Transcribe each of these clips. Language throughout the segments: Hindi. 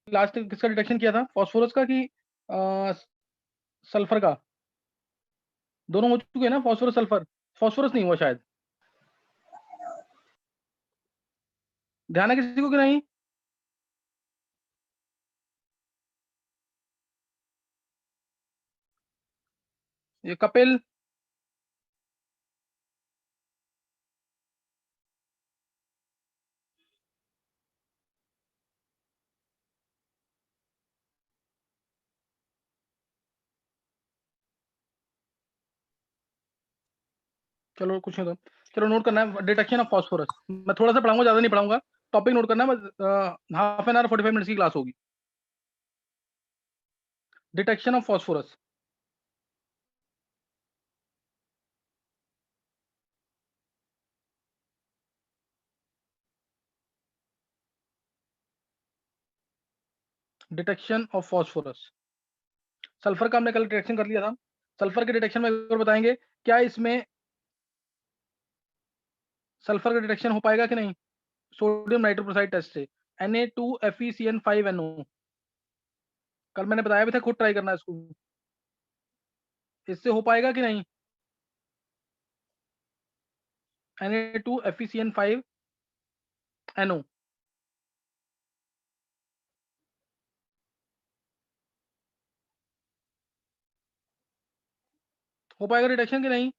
लास्ट किसका डिटेक्शन किया था, फास्फोरस का कि सल्फर का? दोनों हो चुके हैं ना, फास्फोरस सल्फर। फास्फोरस नहीं हुआ शायद, ध्यान है किसी को कि नहीं? ये कपिल, चलो कुछ नहीं, तो चलो नोट करना है डिटेक्शन ऑफ फास्फोरस। मैं थोड़ा सा पढ़ाऊंगा, ज्यादा नहीं पढ़ाऊंगा, टॉपिक नोट करना है बस। हाफ एन आवर 45 मिनट्स की क्लास होगी। Detection of phosphorus, detection of phosphorus. Sulphur का हमने कल डिटेक्शन कर लिया था। सल्फर के डिटेक्शन में एक बार बताएंगे, क्या इसमें सल्फर का डिटेक्शन हो पाएगा कि नहीं सोडियम नाइट्रोक्लोराइड टेस्ट से? Na2FeCN5NO, कल मैंने बताया भी था, खुद ट्राई करना है इसको। इससे हो पाएगा कि नहीं? Na2FeCN5NO हो पाएगा डिटेक्शन कि नहीं?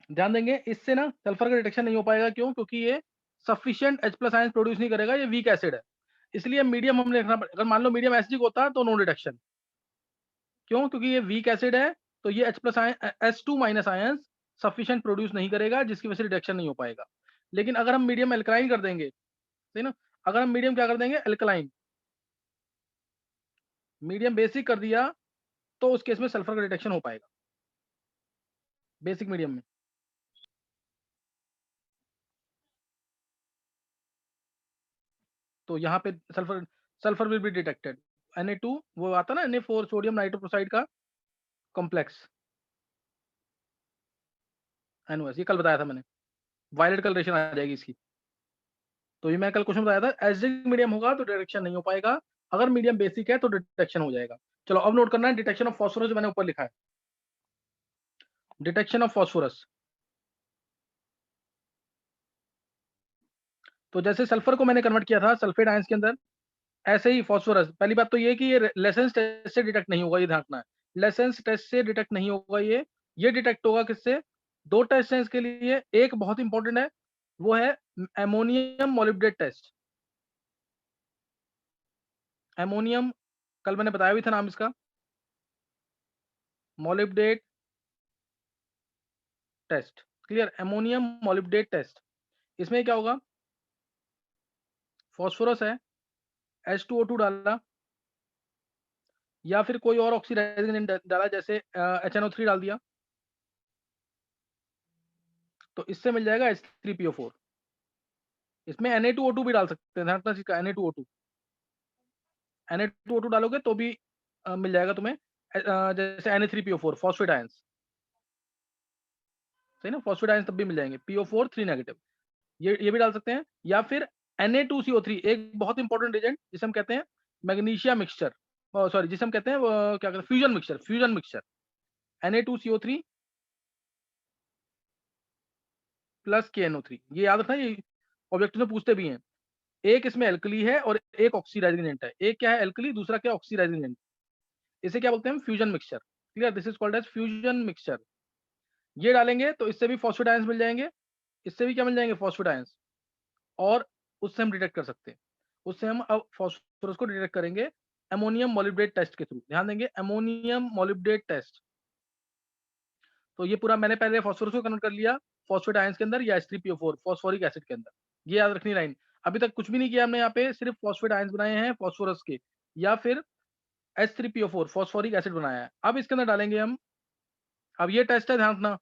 ध्यान देंगे, इससे ना सल्फर का डिटेक्शन नहीं हो पाएगा। क्यों? क्योंकि ये सफिशिएंट H+ आयंस प्रोड्यूस नहीं करेगा, ये वीक एसिड है। इसलिए मीडियम हमने रखना अगर मान लो मीडियम एसिडिक होता तो नो डिटेक्शन। क्यों? क्योंकि ये वीक एसिड है, तो ये H+ H2- ions sufficient produce नहीं करेगा, जिसकी वजह से रिडक्शन नहीं हो पाएगा। लेकिन अगर हम मीडियम एल्कलाइन कर देंगे, सही ना, अगर हम मीडियम क्या कर देंगे, एल्कलाइन, मीडियम बेसिक कर दिया, तो उस केस में सल्फर का डिटेक्शन हो पाएगा बेसिक मीडियम में। तो यहाँ पे sulphur sulphur will be detected. Na2 वो आता ना, Na4 सोडियम नाइट्रोक्लोराइड का कॉम्प्लेक्स, NOS, ये कल बताया था मैंने। वायलेट कलरेशन आ जाएगी इसकी। तो ये मैं कल क्वेश्चन बताया था, एसिडिक मीडियम होगा तो डिटेक्शन नहीं हो पाएगा, अगर मीडियम बेसिक है तो डिटेक्शन हो जाएगा। चलो अब नोट करना है डिटेक्शन ऑफ फास्फोरस, जो मैंने ऊपर लिखा है, डिटेक्शन ऑफ फास्फोरस। तो जैसे सल्फर को मैंने कन्वर्ट किया था सल्फेट आयंस के अंदर, ऐसे ही फास्फोरस, पहली बात तो ये कि ये लेसेंस टेस्ट से डिटेक्ट नहीं होगा, ये ध्यान रखना है। लेसेंस टेस्ट से डिटेक्ट नहीं होगा ये डिटेक्ट होगा किससे? दो टेस्ट हैं इसके लिए, एक बहुत इंपॉर्टेंट है, वो है एमोनियम मोलिब्डेट टेस्ट। एमोनियम, कल मैंने बताया भी था नाम इसका, molybdate test. Clear? Ammonium molybdate test. इसमें क्या होगा, फास्फोरस है, H2O2 डाला, या फिर कोई और ऑक्सीडाइजिंग एजेंट डाला, जैसे HNO3 डाल दिया, तो इससे मिल जाएगा H3PO4। इसमें Na2O2 भी डाल सकते हैं, ध्यान रखना इसका, Na2O2, Na2O2 डालोगे तो भी मिल जाएगा तुम्हें, जैसे Na3PO4 फॉस्फेट आयंस, सही ना, फॉस्फेट आयंस तब भी मिल जाएंगे, PO4 3 नेगेटिव, ये भी डाल सकते हैं। या फिर Na2CO3, एक बहुत इंपॉर्टेंट एजेंट जिसे हम कहते हैं मैग्नीशिया मिक्सचर, सॉरी, जिसे हम कहते हैं क्या कहते हैं, fusion mixture, Na2CO3 plus KNO3, ये याद रखना, ये ऑब्जेक्टिव में पूछते भी हैं। एक इसमें एल्कली है और एक ऑक्सीडाइजिंग एजेंट है, एक क्या है एल्कली, दूसरा क्या ऑक्सीडाइजिंग एजेंट, इसे क्या बोलते हैं, fusion mixture. Clear? This is called as fusion mixture. ये डालेंगे तो इससे भी फॉस्फेट आयंस मिल जाएंगे, इससे भी क्या मिल जाएंगे, फॉस्फेट आयंस, और उससे हम डिटेक्ट कर सकते हैं। उससे हम अब फॉस्फोरस को डिटेक्ट करेंगे अमोनियम मोलिब्डेट टेस्ट के थ्रू। ध्यान देंगे, अमोनियम मोलिब्डेट टेस्ट। तो ये पूरा मैंने पहले फॉस्फोरस को कन्वर्ट कर लिया फॉस्फेट आयंस के अंदर या H3PO4 फॉस्फोरिक एसिड के अंदर, ये याद रखनी लाइन। अभी तक कुछ भी नहीं किया हमने, यहाँ पे सिर्फ फॉस्फेट आयंस बनाए हैं फॉस्फोरस के, या फिर H3PO4 फॉस्फोरिक एसिड बनाया है। अब इसके अंदर डालेंगे हम, अब ये टेस्ट है, ध्यान रखना,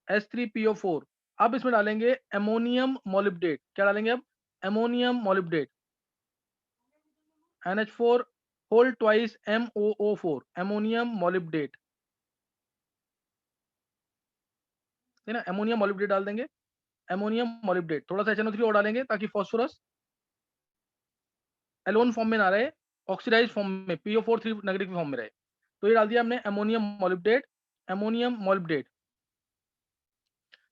H3PO4। अब इसमें डालेंगे अमोनियम मोलिब्डेट। क्या डालेंगे अब? Ammonium molybdate, NH4 whole twice MOO4, ammonium molybdate. है ना, अमोनियम मॉलिब्डेट डाल देंगे, अमोनियम मॉलिब्डेट, थोड़ा सा HNO3 और डालेंगे ताकि फास्फोरस एलोन फॉर्म में ना रहे, ऑक्सीडाइज फॉर्म में PO4 3 नेगेटिव फॉर्म में रहे। तो ये डाल दिया हमने अमोनियम मॉलिब्डेट, अमोनियम मॉलिब्डेट,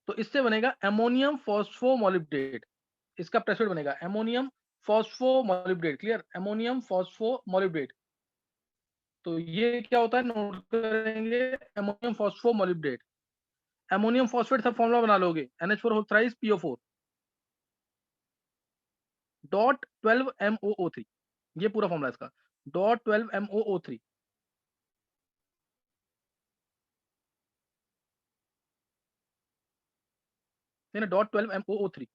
तो इससे बनेगा अमोनियम फॉस्फोमोलिब्डेट, इसका प्रेसिपिटेट बनेगा अमोनियम फॉस्फोमोलिब्डेट, क्लियर, अमोनियम फॉस्फोमोलिब्डेट। तो ये क्या होता है नोट करेंगे, अमोनियम फॉस्फोमोलिब्डेट, अमोनियम फॉस्फेट सब फॉर्मूला बना लोगे, NH4 whole thrice PO4 dot 12 MOO3, ये पूरा फॉर्मूला इसका, डॉट 12 MOO3, है ना, डॉट 12 MOO3।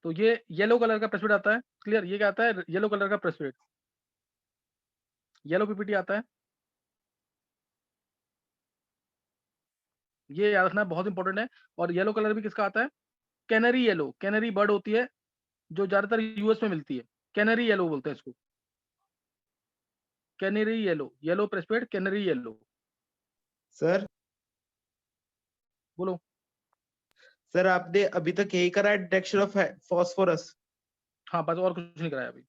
तो ये येलो कलर का प्रेसिपिटेट आता है, क्लियर, ये क्या आता है, येलो कलर का प्रेसिपिटेट, येलो PPT आता है, ये याद रखना बहुत इंपॉर्टेंट है। और येलो कलर भी किसका आता है, कैनरी येलो, कैनरी बर्ड होती है जो ज्यादातर US में मिलती है, कैनरी येलो बोलते हैं इसको, canary yellow, yellow precipitate canary yellow. Sir बोलो। सर आपने अभी तक यही करा है डिटेक्शन ऑफ फॉस्फोरस? हाँ बस, और कुछ नहीं कराया अभी।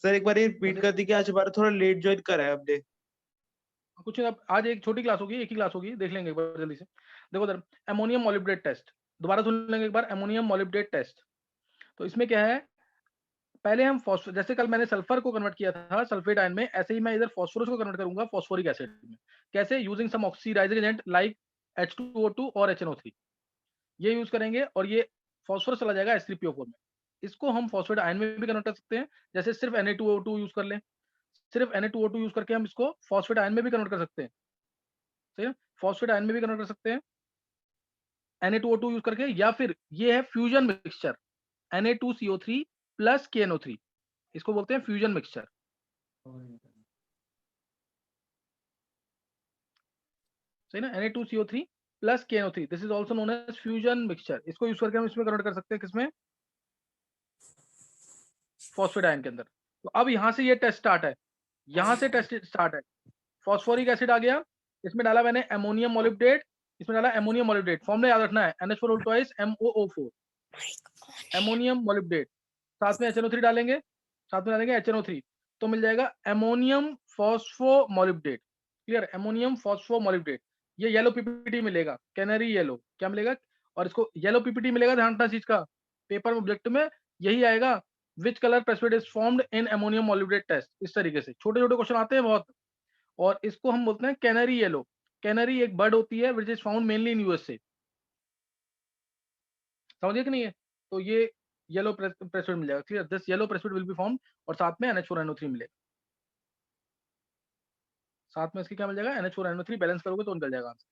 सर एक बार ये रिपीट बस कर दी कि आज हमारा थोड़ा लेट ज्वाइन करा है हमने। कुछ नहीं, अब आज एक छोटी क्लास होगी, एक ही क्लास होगी, देख लेंगे एक बार जल्दी से। देखो उधर अमोनियम मॉलिब्डेट टेस्ट, दोबारा सुन लेंगे एक बार, अमोनियम मॉलिब्डेट टेस्ट। तो इसमें क्या है, पहले हम फॉस्फो, जैसे कल मैंने सल्फर को कन्वर्ट किया था सल्फेट आयन में, ऐसे ही मैं इधर फॉस्फोरस को कन्वर्ट करूंगा फॉस्फोरिक एसिड में। कैसे, using some oxidising agent like H2O2 और HNO3, ये यूज करेंगे और ये फॉस्फोरस चला जाएगा H3PO4 में। इसको हम फॉस्फेट आयन में भी कन्वर्ट कर सकते हैं, जैसे सिर्फ Na2O2 यूज कर लें, सिर्फ Na2O2 यूज करके हम इसको फॉस्फेट आयन में भी कन्वर्ट कर सकते हैं, सही है, फॉस्फेट आयन में भी कन्वर्ट कर सकते हैं Na2O2 यूज करके, या फिर ये है fusion mixture, Na2CO3 plus KNO3, इसको बोलते हैं फ्यूजन मिक्सचर, सही ना, Na2CO3 plus KNO3, this is also known as fusion mixture. इसको यूज करके हम इसमें कन्वर्ट कर सकते हैं, किसमें, फॉस्फेट आयन के अंदर। तो अब यहाँ से ये टेस्ट स्टार्ट है, यहाँ से टेस्ट स्टार्ट है, फॉस्फोरिक एसिड आ गया, इसमें डाला मैंने अमोनियम मॉलिब्डेट, इसमें डाला अमोनियम मॉलिब्डेट, फॉर्मूला याद रखना है NH4 2 MOO4, अमोनियम मॉलिब्डेट, साथ में HNO3 डालेंगे, साथ में डालेंगे HNO3, तो मिल जाएगा अमोनियम फॉस्फोमोलिब्डेट, क्लियर, अमोनियम फॉस्फोमोलिब्डेट। ये येलो PPT मिलेगा, कैनरी येलो, क्या मिलेगा, और इसको येलो PPT मिलेगा, ध्यान रखना चीज का, पेपर ऑब्जेक्ट में यही आएगा, which colour precipitate is formed in ammonium molybdate test, इस तरीके से छोटे छोटे क्वेश्चन आते हैं बहुत। और इसको हम बोलते हैं कैनरी येलो, कैनरी एक बर्ड होती है which is found mainly in USA, समझिए कि नहीं है। तो ये येलो प्रेसिपिटेट मिल जाएगा, clear, this yellow precipitate will be found, और साथ में NH4NO3 मिलेगा, साथ में इसके क्या मिल जाएगा, NH4NO3, बैलेंस करोगे तो निकल जाएगा आंसर,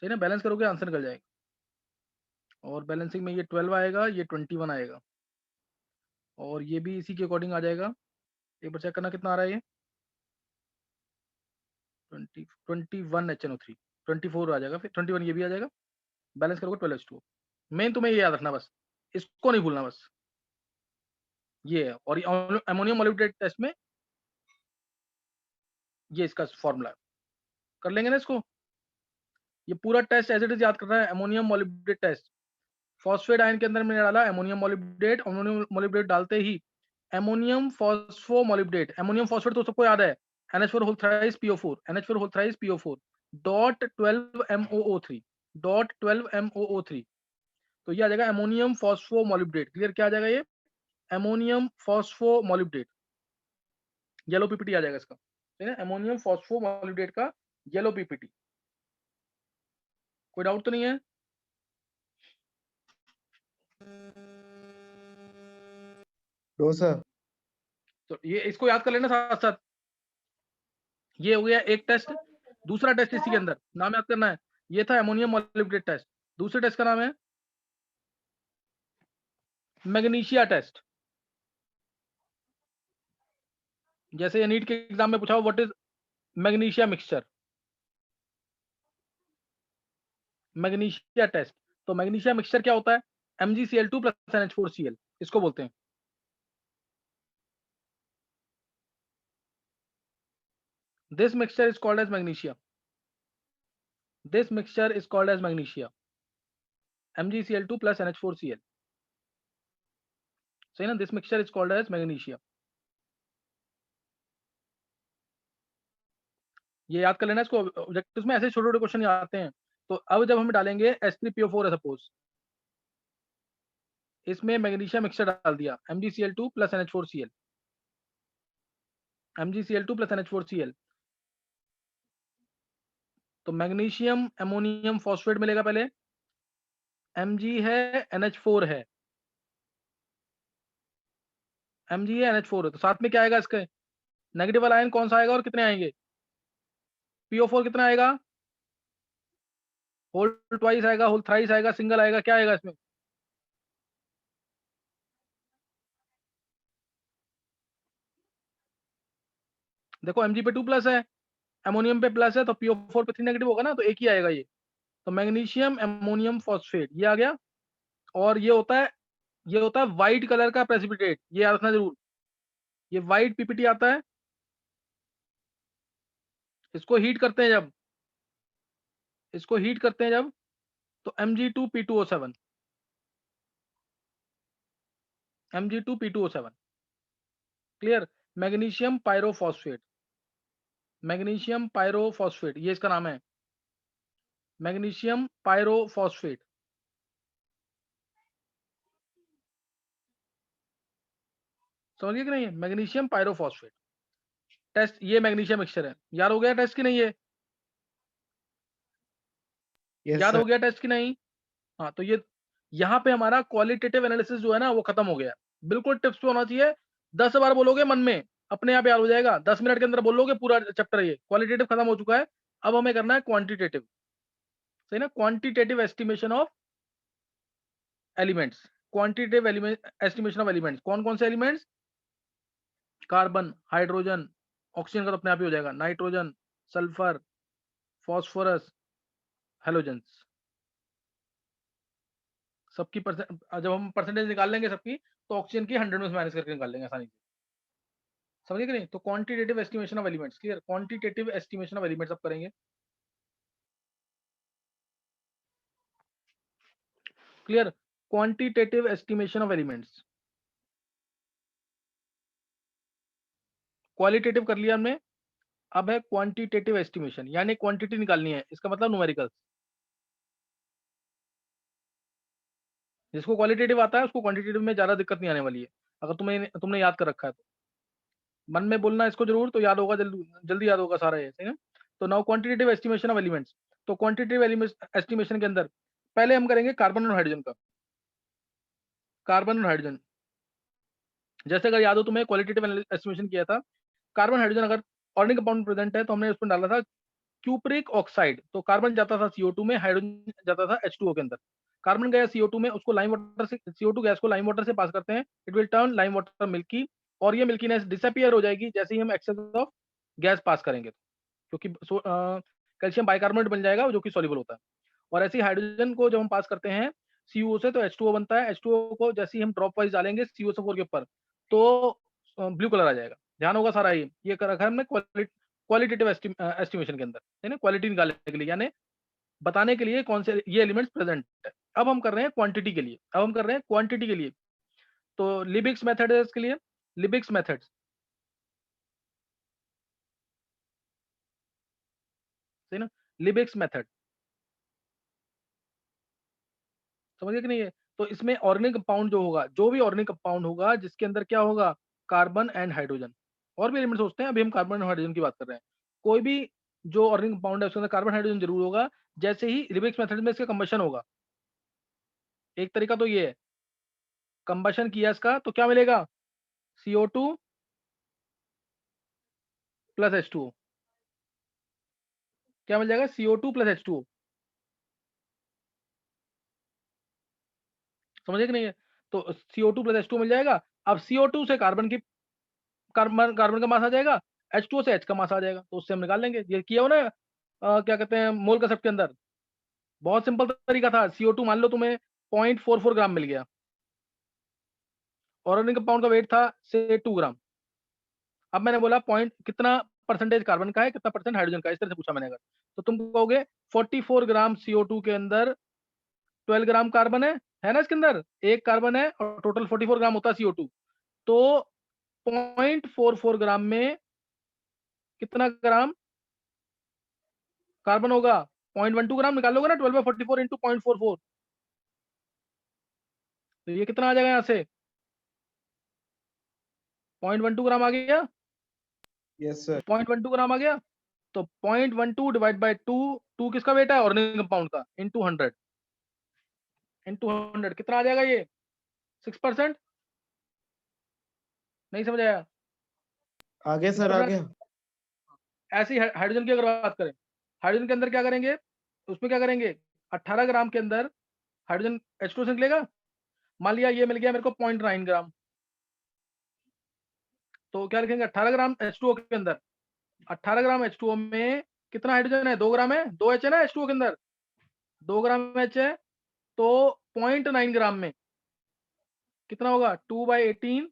सही ना, बैलेंस करोगे आंसर निकल जाएगा। और बैलेंसिंग में ये 12 आएगा, ये 21 आएगा, और ये भी इसी के अकॉर्डिंग आ जाएगा, एक बार चेक करना कितना आ रहा है ये, 21 HNO3, 24 आ जाएगा, फिर 21 ये भी आ जाएगा, बैलेंस करोगे 12:2। मेन तुम्हें ये याद रखना बस, इसको नहीं भूलना बस, ये है। और अमोनियम मॉलिब्डेट टेस्ट में ये इसका फॉर्मूला कर लेंगे ना इसको, ये पूरा टेस्ट एज इट इज याद करना है, ammonium molybdate test, phosphate ion के अंदर मैंने डाला अमोनियम मॉलिब्डेट, अमोनियम मॉलिब्डेट डालते ही अमोनियम फॉस्फोमोलिब्डेट, अमोनियम फॉस्फेट तो सबको याद है, NH4 whole thrice PO4, NH4 whole thrice PO4 dot 12 MOO3, dot 12 MOO3, तो ये आ जाएगा अमोनियम फॉस्फोमोलिब्डेट, क्लियर, क्या आ जाएगा ये, अमोनियम फॉस्फोमोलिब्डेट, येलो PPT आ जाएगा इसका, ठीक है, अमोनियम फॉस्फोमोलिब्डेट का येलो PPT। कोई डाउट तो नहीं है। No sir. तो ये इसको याद कर लेना साथ साथ, ये हो गया एक टेस्ट। दूसरा टेस्ट इसी के अंदर नाम याद करना है, ये था अमोनियम मॉलिब्डेट टेस्ट। दूसरे टेस्ट का नाम है मैग्नीशिया टेस्ट। जैसे ये नीट के एग्जाम में पूछा, what is magnesia mixture, magnesia test. तो मैग्नीशिया मिक्सचर क्या होता है, MgCl2 प्लस NH4Cl, इसको बोलते हैं। This mixture is called as magnesia. This mixture is called as magnesia, MgCl2 plus NH4Cl। सही ना, this mixture is called as magnesia. ये याद कर लेना, इसको ऑब्जेक्टिव्स में ऐसे छोटे छोटे क्वेश्चन आते हैं। तो अब जब हम डालेंगे H3PO4 है सपोज, इसमें मैग्नीशिया मिक्सचर डाल दिया, MgCl2 plus NH4Cl, MgCl2 plus NH4Cl, तो मैग्नीशियम अमोनियम फॉस्फेट मिलेगा पहले, Mg है NH4 है, Mg है NH4 है, तो साथ में क्या आएगा इसके, नेगेटिव वाला आयन कौन सा आएगा और कितने आएंगे, PO4 कितना आएगा, होल ट्वाइस आएगा, होल थ्राइस आएगा, सिंगल आएगा, क्या आएगा इसमें, देखो Mg पे 2+ है, अमोनियम पे प्लस है, तो PO4 पे 3 नेगेटिव होगा ना, तो एक ही आएगा ये। तो मैग्नीशियम अमोनियम फॉस्फेट ये आ गया। और ये होता है व्हाइट कलर का प्रेसिपिटेट, ये याद रखना जरूर, ये व्हाइट पीपीटी आता है, इसको हीट करते हैं जब, तो Mg2P2O7, Mg2P2O7, clear. Magnesium pyrophosphate, magnesium pyrophosphate ये इसका नाम है, मैग्नीशियम पायरोफॉस्फेट, समझिए कि नहीं है, मैग्नीशियम पायरोफॉस्फेट। टेस्ट, ये मैग्नीशियम मिक्सचर है, याद हो गया टेस्ट की नहीं है, यस याद सर। हो गया टेस्ट की नहीं। हाँ, तो ये यहाँ पे हमारा क्वालिटेटिव एनालिसिस जो है ना वो खत्म हो गया, बिल्कुल टिप्स पे होना चाहिए, 10 बार बोलोगे मन में अपने आप याद हो जाएगा, 10 मिनट के अंदर बोलोगे पूरा चैप्टर, ये क्वालिटेटिव खत्म हो चुका है। अब हमें करना है क्वांटिटेटिव, सही ना, quantitative estimation of elements, quantitative estimation of elements, कौन कौन से एलिमेंट्स, कार्बन, हाइड्रोजन, ऑक्सीजन का तो अपने आप ही हो जाएगा, नाइट्रोजन, सल्फर, फॉस्फोरस, हेलोजेंस, सबकी जब हम परसेंटेज निकाल लेंगे सबकी, तो ऑक्सीजन की 100 में से माइनस करके निकाल लेंगे आसानी से, समझिए कि नहीं। तो quantitative estimation of elements, clear, quantitative estimation of elements अब करेंगे, clear, quantitative estimation of elements. Qualitative कर लिया हमने, अब है क्वांटिटेटिव एस्टिमेशन, यानी क्वांटिटी निकालनी है, इसका मतलब न्यूमेरिकल। जिसको क्वालिटेटिव आता है उसको क्वांटिटेटिव में ज्यादा दिक्कत नहीं आने वाली है, अगर तुमने याद कर रखा है तो मन में बोलना इसको जरूर, तो याद होगा, जल्दी जल्दी याद होगा सारा ये, सही ना। तो now quantitative estimation of elements, तो क्वांटिटेटिव एस्टिमेशन के अंदर पहले हम करेंगे कार्बन और हाइड्रोजन का, कार्बन और हाइड्रोजन, जैसे अगर याद हो तुम्हें क्वालिटेटिव एस्टिमेशन किया था, कार्बन हाइड्रोजन अगर ऑर्गेनिक कंपाउंड प्रेजेंट है तो हमने उसमें डाला था क्यूप्रिक ऑक्साइड, तो कार्बन जाता था CO2 में, हाइड्रोजन जाता था H2O के अंदर, कार्बन गया CO2 में, उसको लाइम वाटर से, CO2 गैस को लाइम वाटर से पास करते हैं, it will turn lime water milky, और ये मिल्कीनेस डिसअपियर हो जाएगी जैसे ही हम एक्सेस ऑफ गैस पास करेंगे, क्योंकि कैल्शियम बाइकार्बोनेट बन जाएगा जो कि सॉल्युबल होता है। और ऐसे ही हाइड्रोजन को जब हम पास करते हैं CO से, तो H2O बनता है, H2O को जैसे ही हम ड्रॉप वाइज डालेंगे COSO4 के ऊपर, तो ब्लू कलर आ जाएगा, ध्यान होगा सारा ये कर रखा है हमने क्वालिटेटिव एस्टिमेशन के अंदर, है ना, क्वालिटी निकालने के लिए, यानी बताने के लिए कौन से ये एलिमेंट्स प्रेजेंट है। अब हम कर रहे हैं क्वांटिटी के लिए, अब हम कर रहे हैं क्वांटिटी के लिए, तो लिबिक्स मेथड है इसके लिए, लिबिक्स मेथड, सही ना, लिबिक्स मेथड, समझिए कि नहीं है। तो इसमें ऑर्गेनिक कंपाउंड जो होगा, जो भी ऑर्गेनिक कंपाउंड होगा जिसके अंदर क्या होगा, कार्बन एंड हाइड्रोजन, और भी एलिमेंट्स होते हैं, अभी हम कार्बन और हाइड्रोजन की बात कर रहे हैं, कोई भी जो ऑर्गेनिक कंपाउंड है उसके अंदर कार्बन हाइड्रोजन जरूर होगा, जैसे ही लिबिक्स मेथड में इसका कंबशन होगा, एक तरीका तो ये है, कंबशन किया इसका तो क्या मिलेगा, CO2 प्लस H2O, क्या मिल जाएगा, CO2 प्लस H2O, समझे कि नहीं है। तो CO2 प्लस H2O मिल जाएगा, अब CO2 से कार्बन का मास आ जाएगा, H2O से H का मास आ जाएगा, तो उससे हम निकाल लेंगे, ये किया हो ना, क्या कहते हैं मोल कंसेप्ट के अंदर, बहुत सिंपल तरीका था। CO2 मान लो तुम्हें 0.44 ग्राम मिल गया, ऑर्गेनिक कंपाउंड का वेट था से 2 ग्राम, अब मैंने बोला पॉइंट कितना परसेंटेज कार्बन का है, कितना परसेंट हाइड्रोजन का है, इस तरह से पूछा मैंने अगर, तो तुम कहोगे 44 ग्राम CO2 के अंदर 12 ग्राम कार्बन है ना, इसके अंदर एक कार्बन है और टोटल 44 ग्राम होता है CO2, तो 0.44 ग्राम में कितना ग्राम कार्बन होगा? 0.12 ग्राम निकाल लोगे ना, 12/44 इंटू 0.44, तो ये कितना आ जाएगा यहाँ से? 0.12 ग्राम आ गया। Yes sir. 0.12 ग्राम आ गया, तो 0.12 डिवाइड बाई 2, 2 किसका वेट है? ऑर्गेनिक कंपाउंड का, इंटू 100, इंटू 100 कितना आ जाएगा ये? 6%। नहीं समझ आया? आगे सर 6%। आगे। ऐसे ही हाइड्रोजन की अगर बात करें, हाइड्रोजन के अंदर क्या करेंगे, उसमें क्या करेंगे, 18 ग्राम के अंदर हाइड्रोजन H2O से निकलेगा। मान लिया ये मिल गया मेरे को 0.9 ग्राम, तो क्या लिखेंगे, 18 ग्राम H2O के अंदर, 18 ग्राम H2O में कितना हाइड्रोजन है? 2 ग्राम है, 2 H है ना H2O के अंदर, 2 ग्राम H है, तो 0.9 ग्राम में कितना होगा? 2/18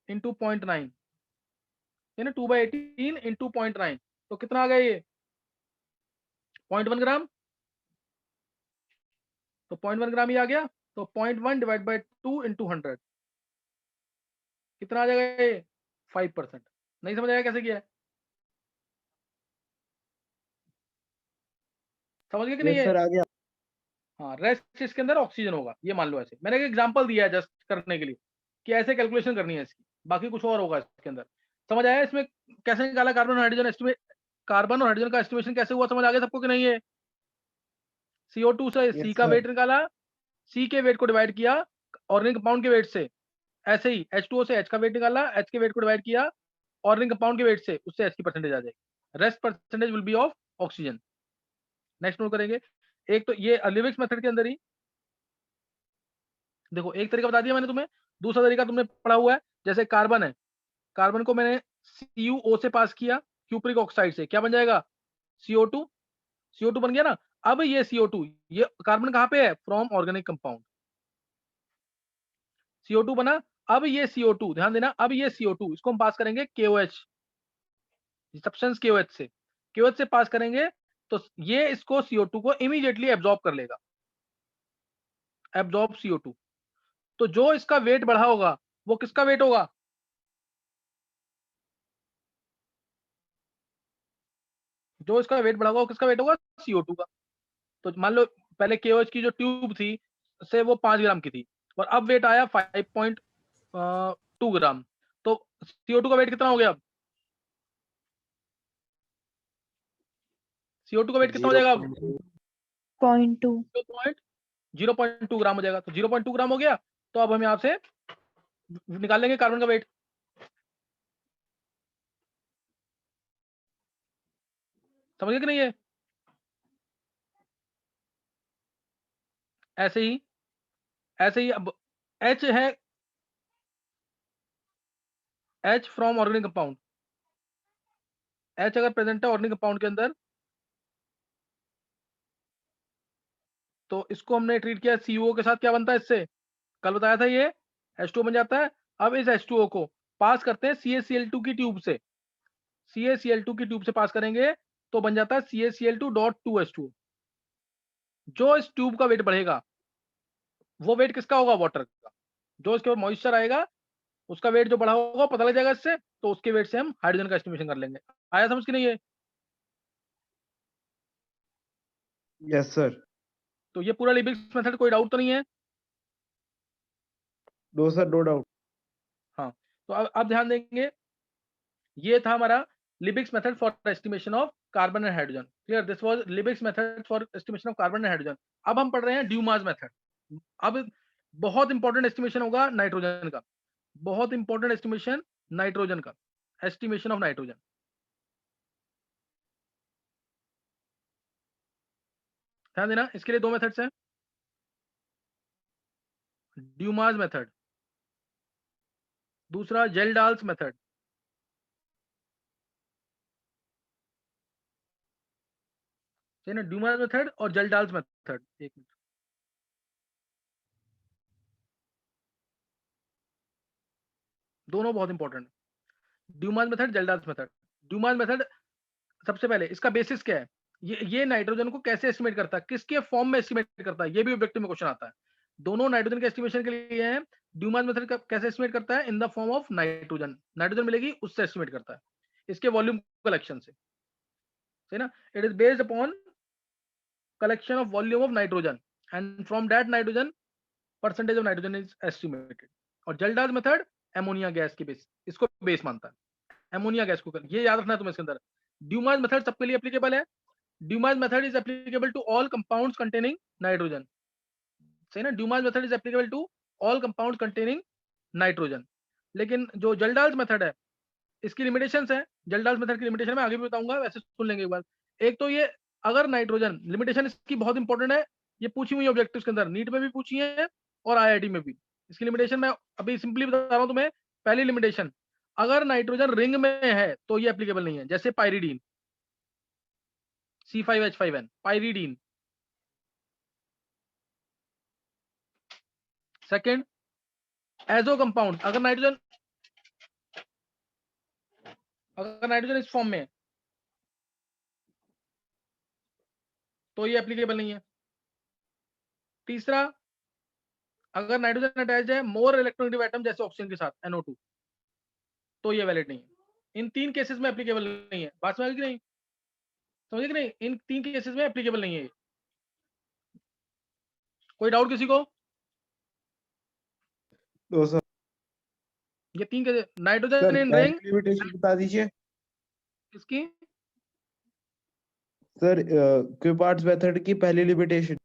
इंटू 0.9, है ना, 2/18 इंटू 0.9, तो कितना आ गया ये? 0.1 ग्राम, तो 0.1 ग्राम ही आ गया, तो 0.1 डिवाइड बाई 2 इंटू 100 कितना आ जाएगा ये? 5%। नहीं समझ आया कैसे किया है? समझ गए कि नहीं यस है? सर आगे। हाँ, रेस्ट इसके अंदर ऑक्सीजन होगा, ये मान लो ऐसे, मैंने एक एग्जांपल दिया है जस्ट करने के लिए कि ऐसे कैलकुलेशन करनी है इसकी, बाकी कुछ और होगा इसके अंदर। समझ आया इसमें कैसे निकाला कार्बन हाइड्रोजन एस्टिमेट, कार्बन और हाइड्रोजन का एस्टिमेशन कैसे हुआ? समझ आ गया सबको कि नहीं है? CO2 से C यस का सर। वेट निकाला, C के वेट को डिवाइड किया ऑर्गेनिक कंपाउंड के वेट से, ऐसे ही H2O से H का वेट निकाला, H के वेट को डिवाइड किया ऑर्गेनिक कंपाउंड के वेट से, उससे H की परसेंटेज आ जाएगी। Rest percentage will be of oxygen. Next note करेंगे, एक तो ये लिविक्स मेथड के अंदर ही देखो, एक तरीका बता दिया मैंने तुम्हें, दूसरा तरीका तुमने पढ़ा हुआ है, जैसे कार्बन है, कार्बन को मैंने CuO से पास किया, क्यूप्रिक ऑक्साइड से, क्या बन जाएगा? CO2, CO2 बन गया ना। अब ये CO2, ये कार्बन कहाँ पे है? फ्रॉम ऑर्गेनिक कंपाउंड, CO2 बना। अब ये CO2 ध्यान देना, अब ये CO2 इसको हम पास करेंगे KOH, सब्सटेंस KOH से, KOH से पास करेंगे, तो ये इसको CO2 को इमीडिएटली एब्जॉर्ब कर लेगा, एब्जॉर्ब CO2, तो जो इसका वेट बढ़ा होगा वो किसका वेट होगा? जो इसका वेट बढ़ा होगा वो किसका वेट होगा? CO2 का। तो मान लो पहले KOH की जो ट्यूब थी से वो 5 ग्राम की थी, और अब वेट आया 5.2 ग्राम, तो CO2 का वेट कितना हो गया? अब CO2 का वेट कितना हो जीरो जाएगा अब? पॉइंट 0.2 0.2 ग्राम हो जाएगा, तो 0.2 ग्राम हो गया, तो अब हम यहाँ से निकाल लेंगे कार्बन का वेट। समझ गए कि नहीं है? ऐसे ही अब H है, H from organic compound, H अगर प्रेजेंट है ऑर्गेनिक कंपाउंड के अंदर, तो इसको हमने ट्रीट किया CO के साथ, क्या बनता है इससे? कल बताया था ये H2O बन जाता है। अब इस H2O को पास करते हैं CaCl2 की ट्यूब से, CaCl2 की ट्यूब से पास करेंगे, तो बन जाता है CaCl2.2H2O। जो इस ट्यूब का वेट बढ़ेगा वो वेट किसका होगा? वाटर का। जो इसके ऊपर मॉइस्चर आएगा उसका वेट जो बढ़ा होगा पता लग जाएगा इससे, तो उसके वेट से हम हाइड्रोजन का एस्टिमेशन कर लेंगे। आया समझ कि नहीं है? Yes sir. तो ये पूरा लिबिक्स मेथड, कोई डाउट तो नहीं है? No sir no doubt. हाँ, तो अब ध्यान देंगे, ये था हमारा Liebig's method for estimation of carbon and hydrogen. Clear? This was Liebig's method for estimation of carbon and hydrogen. अब हम पढ़ रहे हैं ड्यूमास मेथड। अब बहुत इंपॉर्टेंट एस्टिमेशन होगा नाइट्रोजन का, बहुत इंपॉर्टेंट एस्टिमेशन नाइट्रोजन का, एस्टिमेशन ऑफ नाइट्रोजन। ध्यान देना, इसके लिए दो मेथड्स हैं, ड्यूमास मेथड, दूसरा जेल्डाल्स मेथड। है ना, ड्यूमास मेथड और जेल्डाल्स मेथड। एक मिनट, दोनों बहुत इंपॉर्टेंट है, Dumas method, जेल्डाल्स method. Dumas method सबसे पहले इसका बेसिस क्या है, ये नाइट्रोजन को कैसे एस्टिमेट करता है, किसके फॉर्म में एस्टिमेट करता है, ये भी ऑब्जेक्टिव में क्वेश्चन आता है। दोनों नाइट्रोजन के एस्टिमेशन के लिए है। ड्यूमास मेथड कैसे एस्टिमेट करता है, in the form of nitrogen, nitrogen मिलेगी उससे एस्टिमेट करता है, इसके वॉल्यूम कलेक्शन से, सही ना। It is based upon collection of volume of nitrogen and from that nitrogen percentage of nitrogen is estimated। और जल्डास मेथड एमोनिया गैस के बेस, इसको बेस मानता है, एमोनिया गैस को ये याद रखना है तुम्हें इसके अंदर। ड्यूमास मेथड सबके लिए एप्लीकेबल है। Dumas method is applicable to all compounds containing nitrogen, सही ना। Dumas method is applicable to all compounds containing nitrogen. लेकिन जो जल्डास मेथड है इसकी लिमिटेशंस है। जल्डास मेथड की लिमिटेशन मैं आगे भी बताऊंगा, वैसे सुन लेंगे एक बार। एक तो ये अगर नाइट्रोजन, लिमिटेशन इसकी बहुत इंपॉर्टेंट है, ये पूछी हुई ऑब्जेक्टिव्स के अंदर, नीट में भी पूछी है और आईआईटी में भी। इसकी लिमिटेशन मैं अभी सिंपली बता रहा हूं तुम्हें। पहली लिमिटेशन, अगर नाइट्रोजन रिंग में है तो ये एप्लीकेबल नहीं है, जैसे pyridine C5H5N, pyridine. Second, azo compound, अगर नाइट्रोजन इस फॉर्म में है तो ये एप्लीकेबल नहीं है। तीसरा, अगर नाइट्रोजन अटैच है मोर इलेक्ट्रोनेगेटिव एटम जैसे ऑक्सीजन के साथ NO2, तो ये वैलिड नहीं है। इन तीन केसेस में एप्लीकेबल नहीं है। बात समझ कि नहीं, समझे कि नहीं, इन तीन केसेस में एप्लीकेबल नहीं है। कोई डाउट किसी को? तो सर ये तीन cases, nitrogen in ring, limitation बता दीजिए किसकी? सर। क्यूबार्ट्स मेथड की पहली लिमिटेशन।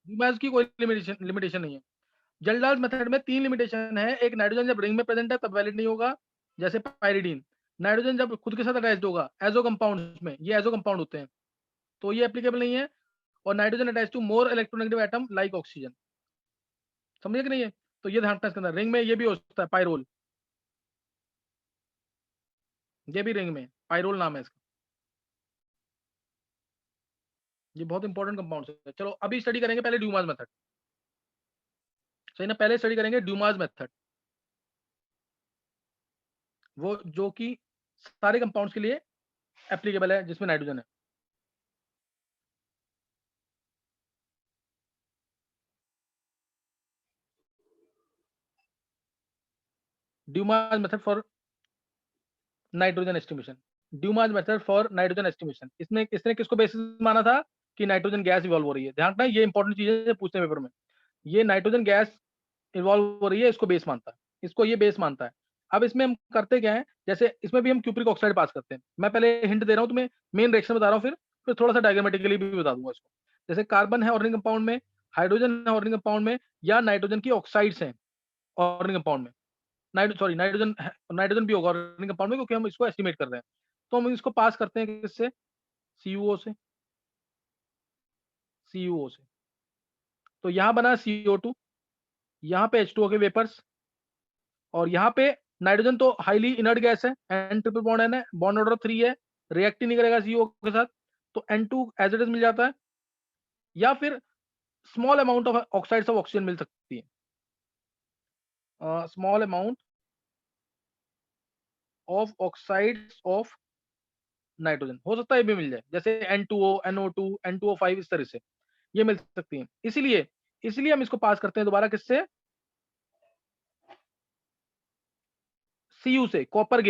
ड्यूमास की कोई लिमिटेशन नहीं है। जल्डास मेथड में तीन लिमिटेशन है। एक, नाइट्रोजन जब रिंग में प्रेजेंट है तब वैलिड नहीं होगा, जैसे पायरीडीन। नाइट्रोजन जब खुद के साथ अटैच्ड होगा एजो कंपाउंड्स में, ये एजो कंपाउंड होते हैं, तो ये एप्लीकेबल नहीं है। और nitrogen attach to more electronegative atom like oxygen, समझे कि नहीं है। तो ये ध्यान रखना इसके अंदर। रिंग में ये भी हो सकता है पायरोल, ये भी रिंग में पायरोल नाम है इसका। ये बहुत इंपॉर्टेंट कंपाउंड है। चलो अभी स्टडी करेंगे पहले ड्यूमास मेथड, सही ना। पहले स्टडी करेंगे ड्यूमास मेथड, वो जो कि सारे कंपाउंड्स के लिए एप्लीकेबल है जिसमें नाइट्रोजन है। Dumas method for nitrogen estimation, Dumas method for nitrogen estimation. इसने किसको बेसिस माना था कि नाइट्रोजन गैस इवॉल्व हो रही है। ध्यान रखना, ये इंपॉर्टेंट चीज है पूछते हैं पेपर में। ये नाइट्रोजन गैस इवॉल्व हो रही है, इसको बेस मानता है, इसको ये बेस मानता है। अब इसमें हम करते क्या है, जैसे इसमें भी हम क्यूप्रिक ऑक्साइड पास करते हैं। मैं पहले हिंट दे रहा हूँ तुम्हें, मेन रिएक्शन बता रहा हूँ, फिर थोड़ा सा डायग्रामेटिकली भी बता दूंगा इसको। जैसे कार्बन है ऑर्गेनिक कंपाउंड में, हाइड्रोजन है ऑर्गेनिक कंपाउंड में, या नाइट्रोजन की ऑक्साइड्स हैं ऑर्गेनिक कंपाउंड में। नाइट्रोजन भी होगा ऑर्गेनिक कंपाउंड में, क्योंकि हम इसको एस्टिमेट कर रहे हैं। तो हम इसको पास करते हैं किससे, CuO से, CuO से। तो यहाँ बना CO2, यहाँ पे H2O के वेपर्स, और यहाँ पे नाइट्रोजन तो हाईली इनर्ट गैस है, N ट्रिपल बॉन्ड N है, बॉन्ड ऑर्डर 3 है, रिएक्ट ही नहीं करेगा CO के साथ, तो N2 एज इट इज मिल जाता है। या फिर small amount of oxides of oxygen मिल सकती है, small amount of oxides of nitrogen हो सकता है, ये भी मिल जाए, जैसे N2O, NO2, N2O5, इस तरह से ये मिल सकती है। इसलिए हम इसको पास करते हैं दोबारा किससे, Cu से, कॉपर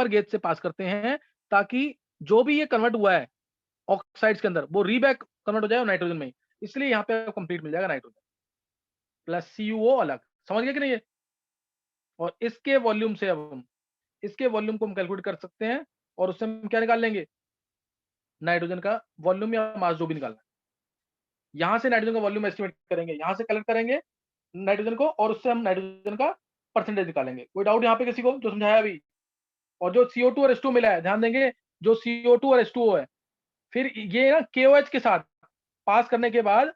गेज से पास करते हैं, ताकि जो भी ये कन्वर्ट हुआ है ऑक्साइड्स के अंदर वो रीबैक कन्वर्ट हो जाए नाइट्रोजन में। इसलिए यहाँ पे कंप्लीट मिल जाएगा नाइट्रोजन प्लस CuO अलग, समझ गए कि नहीं ये। और इसके वॉल्यूम से अब हम इसके वॉल्यूम को हम कैलकुलेट कर सकते हैं, और उससे हम क्या निकाल लेंगे, नाइट्रोजन का वॉल्यूम या मास जो भी निकालना है। यहां से नाइट्रोजन का वॉल्यूम एस्टिमेट करेंगे, यहां से कलेक्ट करेंगे नाइट्रोजन को, और उससे हम नाइट्रोजन का परसेंटेज निकालेंगे। कोई डाउट यहाँ पे किसी को, जो समझाया अभी। और जो CO2 और H2O मिला है, ध्यान देंगे, जो CO2 और H2O है, फिर ये ना KOH के साथ पास करने के बाद,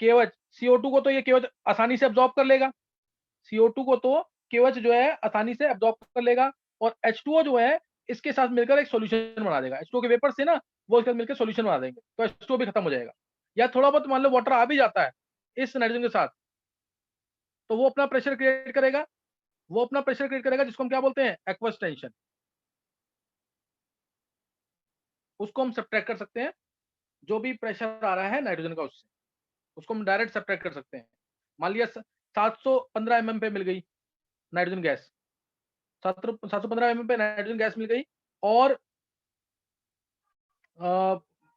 KOH CO2 को तो ये KOH आसानी से अब्सॉर्ब कर लेगा, CO2 को तो KOH जो है आसानी से अब्सॉर्ब कर लेगा, और H2O जो है इसके साथ मिलकर एक सॉल्यूशन बना देगा। H2O के वेपर से ना वो इसके साथ मिलकर सॉल्यूशन बना देंगे, तो H2O भी खत्म हो जाएगा। या थोड़ा बहुत मान लो वाटर आ भी जाता है इस नाइट्रोजन के साथ, तो वो अपना प्रेशर क्रिएट करेगा, जिसको हम क्या बोलते हैं, एक्वस टेंशन। उसको हम सब्ट्रैक्ट कर सकते हैं, जो भी प्रेशर आ रहा है नाइट्रोजन का उससे, उसको हम डायरेक्ट सब्ट्रैक्ट कर सकते हैं। मान लिया 715 mm पे मिल गई नाइट्रोजन गैस, 715 mm पे नाइट्रोजन गैस मिल गई, और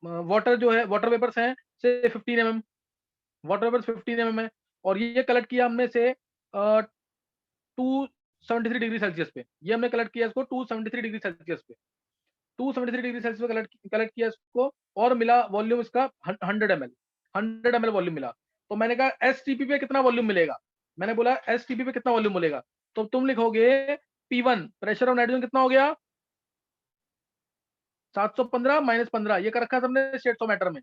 वाटर जो है, वाटर वेपर्स हैं से 15 mm, वाटर वेपर्स 15 mm है, और ये कलेक्ट किया हमने से 273 डिग्री सेल्सियस पे, ये हमने कलेक्ट किया इसको 273 डिग्री सेल्सियस पे, 273 डिग्री सेल्सियस पे कलेक्ट किया इसको, और मिला वॉल्यूम इसका 100 ml, 100 ml वॉल्यूम मिला। तो मैंने कहा एसटीपी पे कितना वॉल्यूम मिलेगा, मैंने बोला एसटीपी पे कितना वॉल्यूम मिलेगा, तो तुम लिखोगे P1 प्रेशर ऑफ नाइट्रोजन कितना हो गया, 715 माइनस 15, ये कर रखा है हमने स्टेट्स ऑफ मैटर में,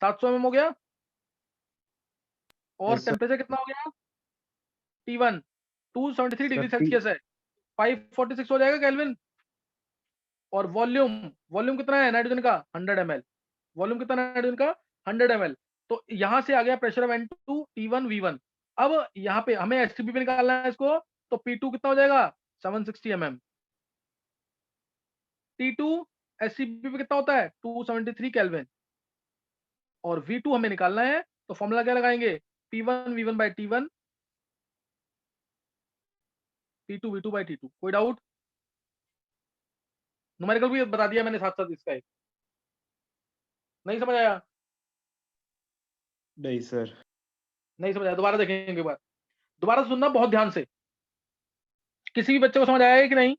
700 mm हो गया, और Yes, sir. टेम्परेचर कितना हो गया T1 273 डिग्री Sir, सेल्सियस है, 546 हो जाएगा केल्विन। और वॉल्यूम, वॉल्यूम कितना है नाइट्रोजन का 100 ml, वॉल्यूम कितना है नाइट्रोजन का 100 ml। तो यहां से आ गया pressure of N2 T1 V1। अब यहाँ पे हमें एसटीपी पे निकालना है इसको, तो P2 कितना हो जाएगा 760 mm, T2 एसटीपी पे कितना होता है 273 केल्विन, और V2 हमें निकालना है, तो फॉर्मूला क्या लगाएंगे P1 V1 by T1, P2 V2 by T2। कोई डाउट? न्यूमेरिकल भी बता दिया मैंने साथ साथ इसका एक, नहीं समझ आया? नहीं सर। नहीं समझ आया, दोबारा देखेंगे एक बार, दोबारा सुनना बहुत ध्यान से। किसी भी बच्चे को समझ आया है कि नहीं?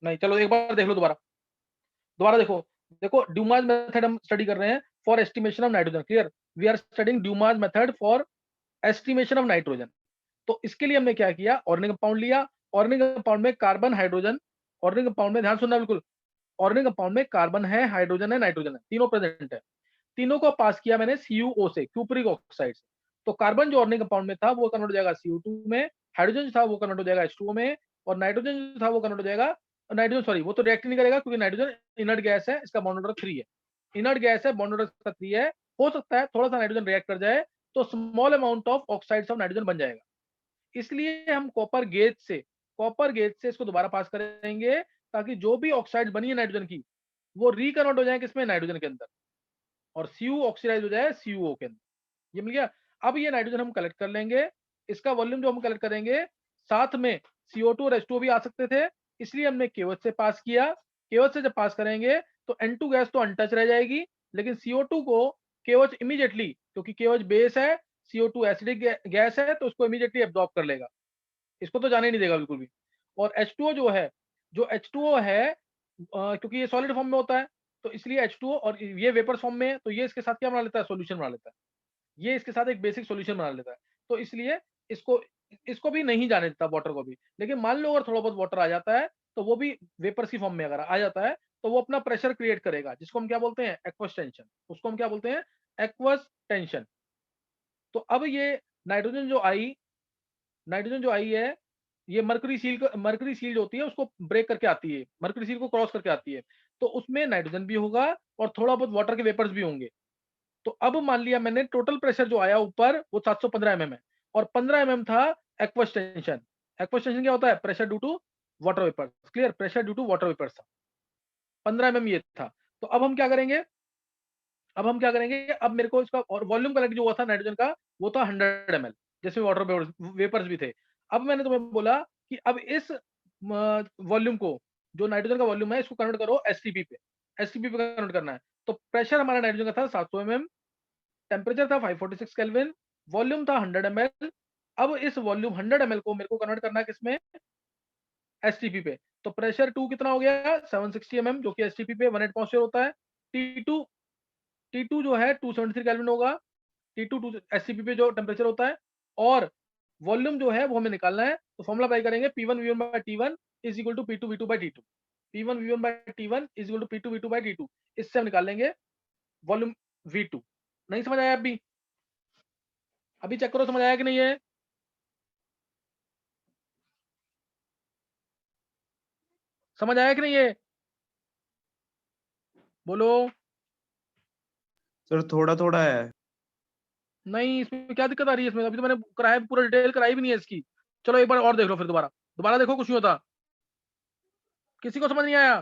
नहीं, चलो एक बार देख लो दोबारा, दोबारा देखो। देखो ड्यूमास मेथड हम स्टडी कर रहे हैं for estimation of nitrogen, clear, we are studying Dumas method for estimation of nitrogen. तो इसके लिए हमने क्या किया, ऑर्गेनिक कंपाउंड लिया, ऑर्गेनिक कंपाउंड में कार्बन हाइड्रोजन, ऑर्गेनिक कंपाउंड में ध्यान सुनना बिल्कुल, ऑर्गेनिक कंपाउंड में कार्बन है, हाइड्रोजन है, नाइट्रोजन है, तीनों प्रेजेंट है, तीनों को पास किया मैंने CuO से, क्यूपरिक ऑक्साइड से। तो कार्बन जो ऑर्गेनिक कंपाउंड में था वो कन्वर्ट हो जाएगा CO2 में, हाइड्रोजन जो था वो कन्वर्ट हो जाएगा H2O में, और नाइट्रोजन जो था वो कन्वर्ट हो जाएगा, नाइट्रोजन सॉरी वो तो रिएक्ट नहीं करेगा क्योंकि नाइट्रोजन इनर्ट गैस है, इसका बॉन्ड नंबर 3 है, इनर्ट गैस है, बॉन्ड नंबर इसका 3 है। हो सकता है थोड़ा सा नाइट्रोजन रिएक्ट कर जाए तो small amount of oxides of nitrogen बन जाएगा, इसलिए हम कॉपर गेज से इसको दोबारा पास करेंगे, ताकि जो भी ऑक्साइड बनी है नाइट्रोजन की वो रिकन्वर्ट हो जाए किसमें, नाइट्रोजन के अंदर, और Cu ऑक्सीडाइज हो जाए CuO के अंदर। ये मिल गया। अब ये नाइट्रोजन हम कलेक्ट कर लेंगे, इसका वॉल्यूम जो हम कलेक्ट करेंगे, साथ में CO2 और H2O भी आ सकते थे, इसलिए हमने KOH से पास किया। KOH से जब पास करेंगे तो N2 गैस तो अनटच रह जाएगी, लेकिन CO2 को KOH इमीडिएटली, क्योंकि KOH बेस है, CO2 एसिडिक गैस है, तो उसको इमीडिएटली एब्जॉर्ब कर लेगा, इसको तो जाने नहीं देगा बिल्कुल भी। और H2O जो H2O है, क्योंकि ये सॉलिड फॉर्म में होता है, तो इसलिए H2O, और ये वेपर फॉर्म में है, तो ये इसके साथ क्या बना लेता है, सॉल्यूशन बना लेता है, ये इसके साथ एक बेसिक सॉल्यूशन बना लेता है। तो इसलिए इसको इसको भी नहीं जाने देता वाटर को भी। लेकिन मान लो अगर थोड़ा बहुत वाटर आ जाता है, तो वो भी वेपर्स की फॉर्म में अगर आ जाता है, तो वो अपना प्रेशर क्रिएट करेगा, जिसको हम क्या बोलते हैं, एक्वस टेंशन, उसको हम क्या बोलते हैं, एक्वस टेंशन। तो अब ये नाइट्रोजन जो आई है, ये मर्करी सील जो होती है उसको ब्रेक करके आती है, मर्करी सील को क्रॉस करके आती है, तो उसमें नाइट्रोजन भी होगा और थोड़ा बहुत वाटर के वेपर्स भी होंगे। तो अब मान लिया मैंने टोटल प्रेशर जो आया ऊपर वो 715 mm है, और 15 mm था एक्वस टेंशन। एक्वस टेंशन क्या होता है, pressure due to water vapours, clear, pressure due to water vapours था, 15 mm ये था। तो अब हम क्या करेंगे, अब मेरे को इसका और वॉल्यूम कलेक्ट जो हुआ था नाइट्रोजन का, वो था 100 ml, जिसमें वाटर वेपर्स भी थे। अब मैंने तुम्हें बोला कि अब इस वॉल्यूम को, जो नाइट्रोजन का वॉल्यूम है, इसको कन्वर्ट करो एसटीपी पे, कन्वर्ट करना है। तो प्रेशर हमारा नाइट्रोजन का था 700 mm, टेम्परेचर था 546 केल्विन, वॉल्यूम था 100 ml। अब इस वॉल्यूम 100 ml को मेरे को कन्वर्ट करना है किसमें, एसटीपी पे। तो प्रेशर 2 कितना हो गया 760 mm, जो कि एसटीपी पे 1 एटमॉस्फेयर होता है। T2 जो है 273 केल्विन होगा, T2 एसटीपी पे जो टेम्परेचर होता है, और वॉल्यूम जो है वो हमें निकालना है। तो फॉर्मूला अप्लाई करेंगे P1 V1 by T1 is equal to P2 V2 by T2, P1 V1 by T1 is equal to P2 V2 by T2। इससे हम निकाल लेंगे वॉल्यूम V2। नहीं समझ आया अभी चेक करो, समझ आया कि नहीं है? समझ आया कि नहीं है, बोलो। सर थोड़ा थोड़ा है। नहीं, इसमें क्या दिक्कत आ रही है, इसमें अभी तो मैंने कराया, पूरा डिटेल कराई भी नहीं है इसकी। चलो एक बार और देख लो, फिर दोबारा देखो, कुछ नहीं होता। किसी को समझ नहीं आया?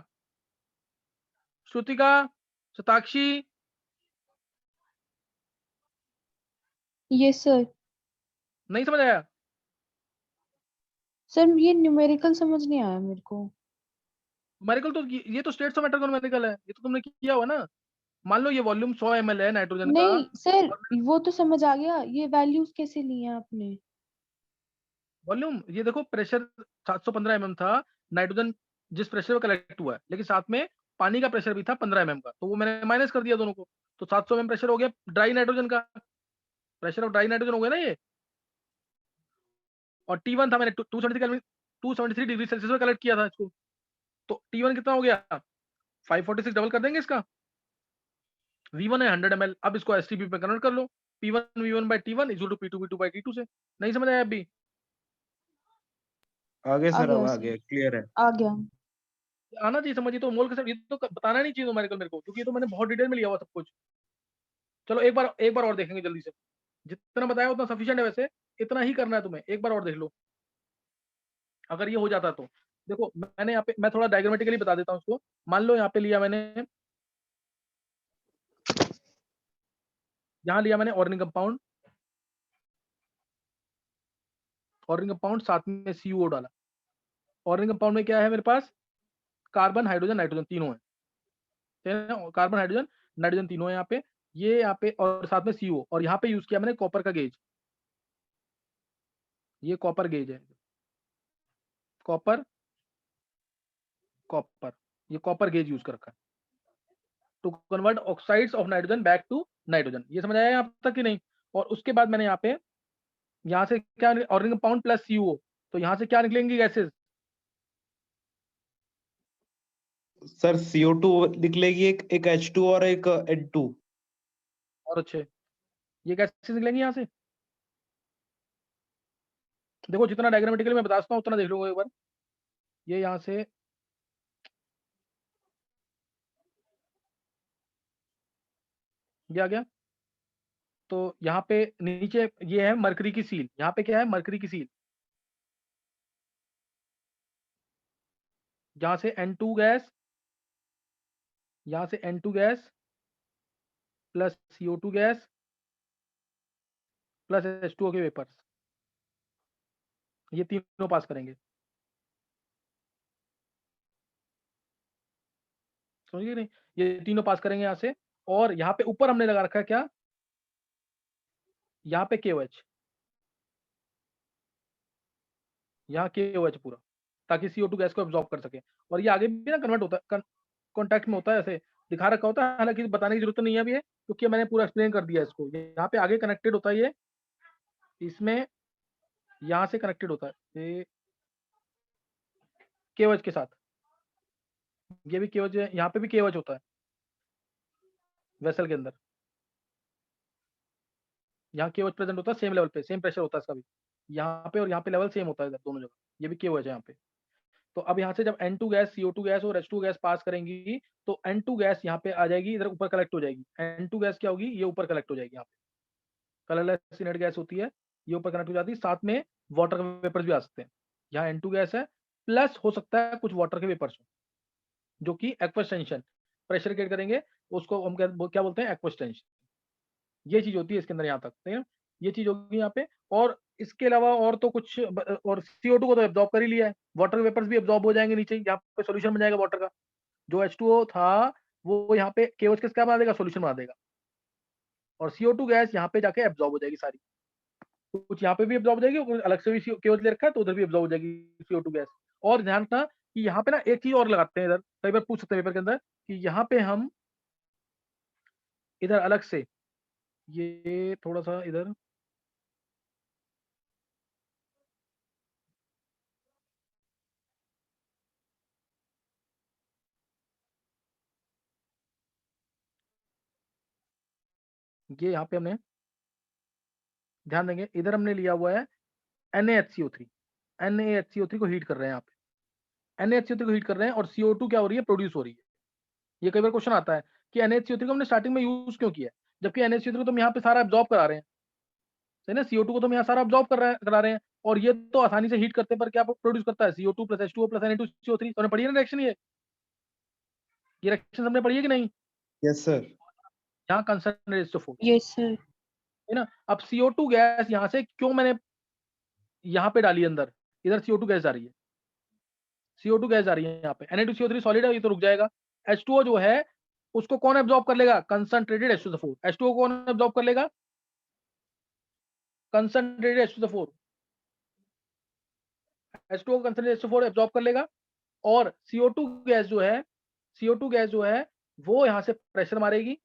Shrutika, Shatakshi, yes sir. नहीं समझ आया? सर ये न्यूमेरिकल समझ नहीं आया मेरे को। न्यूमेरिकल तो ये तो स्टेट्स ऑफ मैटर का न्यूमेरिकल है, ये तो तुमने किया हुआ ना। मान लो ये वॉल्यूम 100 ml है नाइट्रोजन का, नहीं सर, और वो तो समझ आ गया, ये वैल्यूज कैसे लिए हैं आपने? वॉल्यूम ये देखो, प्रेशर 715 mm था, नाइट्रोजन जिस प्रेशर पे कलेक्ट हुआ है, लेकिन साथ में पानी का प्रेशर भी था 15 mm का, तो वो मैंने माइनस कर दिया दोनों को, तो 700 mm प्रेशर हो गया ड्राई नाइट्रोजन का, प्रेशर ऑफ ड्राई नाइट्रोजन हो गया ना ये। और T1 था, मैंने 273 डिग्री सेल्सियस में कलेक्ट किया था इसको, तो T1 कितना हो गया? 546 डबल कर देंगे इसका। V1 है 100 ml, अब इसको STP में कन्वर्ट कर लो, P1 V1 by T1 is to P2 V2 by T2 से। नहीं समझ आया अभी? आगे आ सर, अब गया आगे सर, क्लियर है। आ गया। आना चाहिए समझ, ये तो मोल के साथ, ये तो बताना नहीं चाहिए न्यूमेरिकल मेरे को, क्योंकि ये तो मैंने बहुत डिटेल में लिया हुआ सब कुछ। चलो एक बार और देखेंगे जल्दी से, जितना बताया उतना सफिशिएंट है वैसे, इतना ही करना है तुम्हें, एक बार और देख लो अगर ये हो जाता तो। देखो मैंने यहाँ पे, मैं थोड़ा डायग्रामेटिकली बता देता हूँ इसको। मान लो यहाँ पे लिया मैंने, यहाँ लिया मैंने ऑर्गेनिक कंपाउंड, साथ में CO डाला। ऑर्गेनिक कंपाउंड में क्या है मेरे पास? कार्बन, हाइड्रोजन, नाइट्रोजन तीनों है, कार्बन, हाइड्रोजन, नाइट्रोजन तीनों है यहाँ पे, ये यहाँ पे, और साथ में CO, और यहाँ पे यूज किया मैंने कॉपर का गेज, ये कॉपर गेज है, कॉपर कॉपर ये कॉपर गेज यूज कर रखा है to convert oxides of nitrogen back to nitrogen. ये समझ आया यहाँ तक कि नहीं? और उसके बाद मैंने यहाँ पे, यहाँ से क्या, ऑर्गेनिक कंपाउंड प्लस CO, तो यहाँ से क्या निकलेंगी गैसेस? सर CO2 निकलेगी, एक H2 और एक N2। और अच्छे, ये गैसेस निकलेंगी यहाँ से। देखो जितना डायग्रामेटिकली मैं बताता हूँ उतना देख लो एक बार। ये यहाँ से, ये आ गया, तो यहाँ पे नीचे ये है मरकरी की सील, यहाँ पे क्या है? मरकरी की सील, यहाँ से N2 गैस, यहाँ से N2 gas plus CO2 gas plus H2O के वेपर्स, ये तीनों पास करेंगे, समझिए नहीं? ये तीनों पास करेंगे यहाँ से, और यहाँ पे ऊपर हमने लगा रखा है क्या? यहाँ पे KOH, यहाँ KOH पूरा, ताकि CO2 गैस को एब्जॉर्ब कर सके। और ये आगे भी ना कन्वर्ट होता है, कॉन्टैक्ट में होता है, ऐसे दिखा रखा होता है, हालांकि बताने की जरूरत नहीं है अभी, क्योंकि मैंने पूरा एक्सप्लेन कर दिया इसको। यहाँ पे आगे कनेक्टेड होता है ये, इसमें यहाँ से कनेक्टेड होता है ये KOH के साथ, ये भी KOH है, यहाँ पे भी KOH होता है वेसल के अंदर, यहाँ KOH प्रेजेंट होता है सेम लेवल पे, सेम प्रेशर होता है इसका भी, यहाँ पे और यहाँ पे लेवल सेम होता है इधर दोनों जगह, ये भी KOH है यहाँ पे। तो अब यहाँ से जब N2 गैस, CO2 गैस और H2 गैस पास करेंगी, तो N2 गैस यहाँ पे आ जाएगी, इधर ऊपर कलेक्ट हो जाएगी। N2 गैस क्या होगी? ये ऊपर कलेक्ट हो जाएगी, यहाँ पे कलरलेस इनर्ट गैस होती है, ये ऊपर कनेक्ट हो जाती है, साथ में वाटर के वेपर्स भी आ सकते हैं। यहाँ N2 गैस है, प्लस हो सकता है कुछ वाटर के वेपर्स हो, जो कि एक्वस टेंशन, प्रेशर क्रिएट करेंगे, उसको हम क्या बोलते हैं? Aqueous tension. ये चीज होती है इसके अंदर यहाँ तक, ठीक है? ये चीज होगी यहाँ पे। और इसके अलावा और तो कुछ और CO2 को तो एब्जॉर्ब कर ही लिया है, वाटर वेपर्स भी एब्जॉर्ब हो जाएंगे नीचे, यहाँ पे सोल्यूशन बन जाएगा वाटर का। जो H2O था वो यहाँ पे KOH के क्या बना देगा? सोल्यूशन बना देगा। और CO2 गैस यहाँ पे जाके एब्जॉर्ब हो जाएगी सारी, कुछ यहाँ पे भी एब्जॉर्ब हो जाएगी, और अलग से भी KOH ले रखा है तो उधर भी एब्जॉर्ब हो जाएगी CO2 गैस। और ध्यान रखना कि यहाँ पे ना एक चीज और लगाते हैं, इधर कई बार पूछ सकते हैं पेपर के अंदर, कि यहाँ पे हम इधर अलग से, ये थोड़ा सा इधर, ये यहाँ पे हमने ध्यान देंगे, इधर हमने लिया हुआ है NaHCO3, NaHCO3 को हीट कर रहे हैं यहाँ पे, NaHCO3 को हीट कर रहे हैं, और CO2 क्या हो रही है? प्रोड्यूस हो रही है। ये कई बार क्वेश्चन आता है कि NaHCO3 को हमने स्टार्टिंग में यूज क्यों किया है, जबकि NaHCO3 को तुम यहाँ पे सारा एब्जॉर्ब करा रहे हैं, है ना? CO2 को तुम यहाँ सारा एब्जॉर्ब करा रहे हैं, और ये तो आसानी से हीट करते पर क्या प्रोड्यूस करता है, CO2 + H2O + Na2CO3। तो हमने पढ़ी है ना रिएक्शन, ये रिएक्शन हमने पढ़ी है कि नहीं? Yes sir. यहाँ कंसंट्रेटेड H2O4 यस सर। है ना। अब CO2 गैस यहाँ से क्यों मैंने यहाँ पे डाली अंदर, इधर CO2 गैस जा रही है, CO2 गैस जा रही है यहाँ पे, Na2CO3 सॉलिड है, ये तो रुक जाएगा। H2O जो है उसको कौन एब्जॉर्ब कर लेगा, कंसंट्रेटेड H2O4। H2O कौन एब्जॉर्ब कर लेगा, concentrated H2O4। H2O concentrated H2O4 absorb कर लेगा, और CO2 गैस जो है, CO2 गैस जो है वो यहाँ से प्रेशर मारेगी,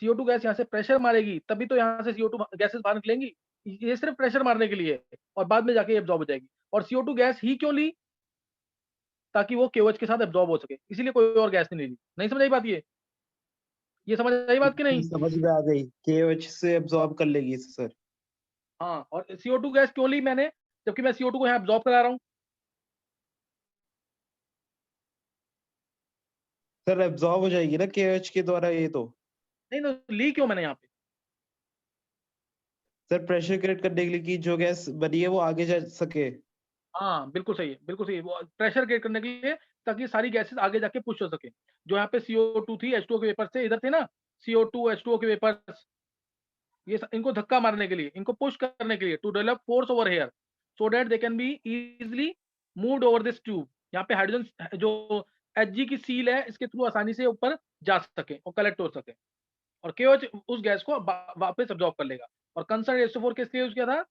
CO2 गैस यहाँ से प्रेशर मारेगी, तभी तो यहाँ से CO2 गैसेस बाहर निकलेंगी। ये सिर्फ प्रेशर मारने के लिए है, और बाद में जाके एब्जॉर्ब हो जाएगी। और CO2 गैस ही क्यों ली, ताकि वो KOH के साथ एब्जॉर्ब हो सके, इसीलिए कोई और गैस नहीं ली। नहीं समझ आई बात ये समझ आई बात कि नहीं? समझ में आ गई, KOH से एब्जॉर्ब कर लेगी इसे सर। हाँ, और CO2 गैस क्यों ली मैंने, जबकि मैं CO2 को यहाँ एब्जॉर्ब करा रहा हूँ। सर एब्जॉर्ब हो जाएगी ना KOH के द्वारा ये तो। नहीं तो ली क्यों मैंने यहाँ पे, सर प्रेशर क्रिएट करने के लिए कि जो गैस बनी है वो आगे जा सके। हाँ बिल्कुल सही है, बिल्कुल सही है। वो प्रेशर क्रिएट करने के लिए, ताकि सारी गैसेस आगे जाके पुश हो सके। जो यहाँ पे CO2 थी, H2O के वेपर से इधर थे ना, CO2 H2O के वेपर्स, ये इनको धक्का मारने के लिए, इनको पुश करने के लिए, to develop force over here so that they can be easily moved over this tube. यहाँ पे हाइड्रोजन जो Hg की सील है, इसके थ्रू आसानी से ऊपर जा सके और कलेक्ट हो सके, और KOH उस गैस को वापस एब्जॉर्ब कर लेगा। और कंसर्न H2O4 किस लिए यूज किया था,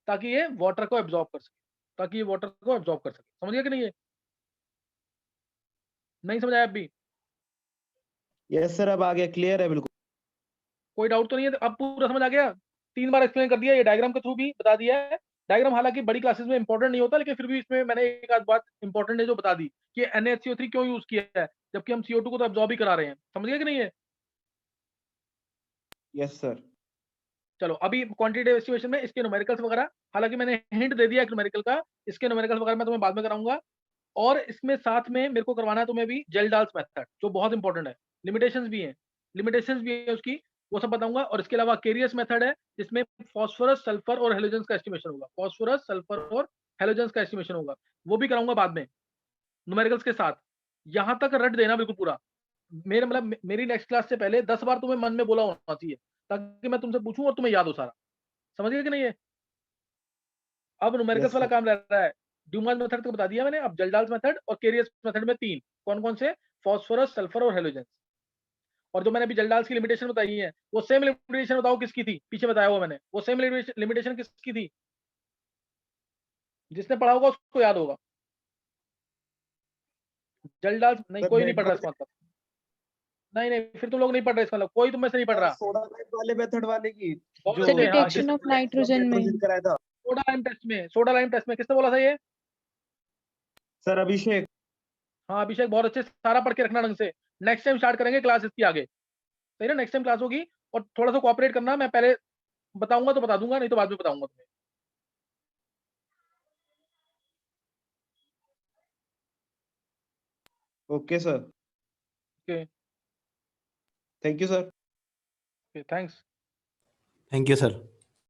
ताकि ये वाटर को एब्जॉर्ब कर सके, ताकि ये वाटर को एब्जॉर्ब कर सके। समझ गया कि नहीं? ये नहीं समझ आया अभी? यस सर, अब आ गया, क्लियर है बिल्कुल। कोई डाउट तो नहीं है? अब पूरा समझ आ गया? 3 बार एक्सप्लेन कर दिया, ये डायग्राम के थ्रू भी बता दिया है। डायग्राम हालांकि बड़ी क्लासेस में इंपॉर्टेंट नहीं होता, लेकिन फिर भी इसमें मैंने एक आध बात इंपॉर्टेंट है जो बता दी कि NaHCO3 क्यों यूज किया है, जबकि हम CO2 को तो एब्जॉर्ब ही करा रहे हैं। समझ गया कि नहीं है? Yes sir. चलो अभी क्वांटिटेटिव एस्टिमेशन में इसके न्यूमेरिकल्स वगैरह, हालांकि मैंने हिंट दे दिया एक न्यूमेरिकल का, इसके न्यूमेरिकल्स वगैरह मैं तुम्हें बाद में कराऊंगा। और इसमें साथ में मेरे को करवाना है तुम्हें भी जेल्डाल्स मेथड, जो बहुत इंपॉर्टेंट है। लिमिटेशंस भी है उसकी, वो सब बताऊंगा। और इसके अलावा केरियस मेथड है, जिसमें फास्फोरस, सल्फर और हेलोजेंस का एस्टिमेशन होगा। फास्फोरस, सल्फर और हेलोजेंस का एस्टिमेशन होगा, वो भी कराऊंगा बाद में न्यूमेरिकल्स के साथ। यहां तक रट देना बिल्कुल पूरा। मेरे मतलब मेरी नेक्स्ट क्लास से पहले 10 बार तुम्हें मन में बोला होना चाहिए, ताकि मैं तुमसे पूछूं और तुम्हें याद हो सारा। समझ गए कि नहीं है? अब न्यूमेरिकल्स यस वाला सर। काम रह रहा है। ड्यूमास मेथड तो बता दिया मैंने, अब जेल्डाल्स मेथड और केरियस मेथड में 3 कौन कौन से, फास्फोरस, सल्फर और हेलोजेंस। और जो मैंने अभी जेल्डाल्स की लिमिटेशन बताई है, वो सेम लिमिटेशन बताओ किसकी थी, पीछे बताया हुआ मैंने, वो सेम लिमिटेशन किसकी थी? जिसने पढ़ा होगा उसको याद होगा। जेल्डाल्स नहीं, कोई नहीं पढ़ रहा इसका मतलब। नहीं नहीं, फिर तुम लोग नहीं पढ़ रहे इसका मतलब, कोई तुम में से नहीं पढ़ रहा। सोडा लाइम वाले मेथड वाले की बहुत जो सर से, हाँ, डिटेक्शन ऑफ नाइट्रोजन में। कराया था। सोडा लाइम टेस्ट में किसने बोला था ये? सर अभिषेक। हाँ अभिषेक, बहुत अच्छे, सारा पढ़ के रखना ढंग से। नेक्स्ट टाइम स्टार्ट करेंगे क्लास इसकी आगे, सही ना? नेक्स्ट टाइम क्लास होगी, और थोड़ा सा कोऑपरेट करना। मैं पहले बताऊंगा तो बता दूंगा, नहीं तो बाद में बताऊंगा तुम्हें। Okay sir, okay, thank you sir. Thanks. Thank you sir.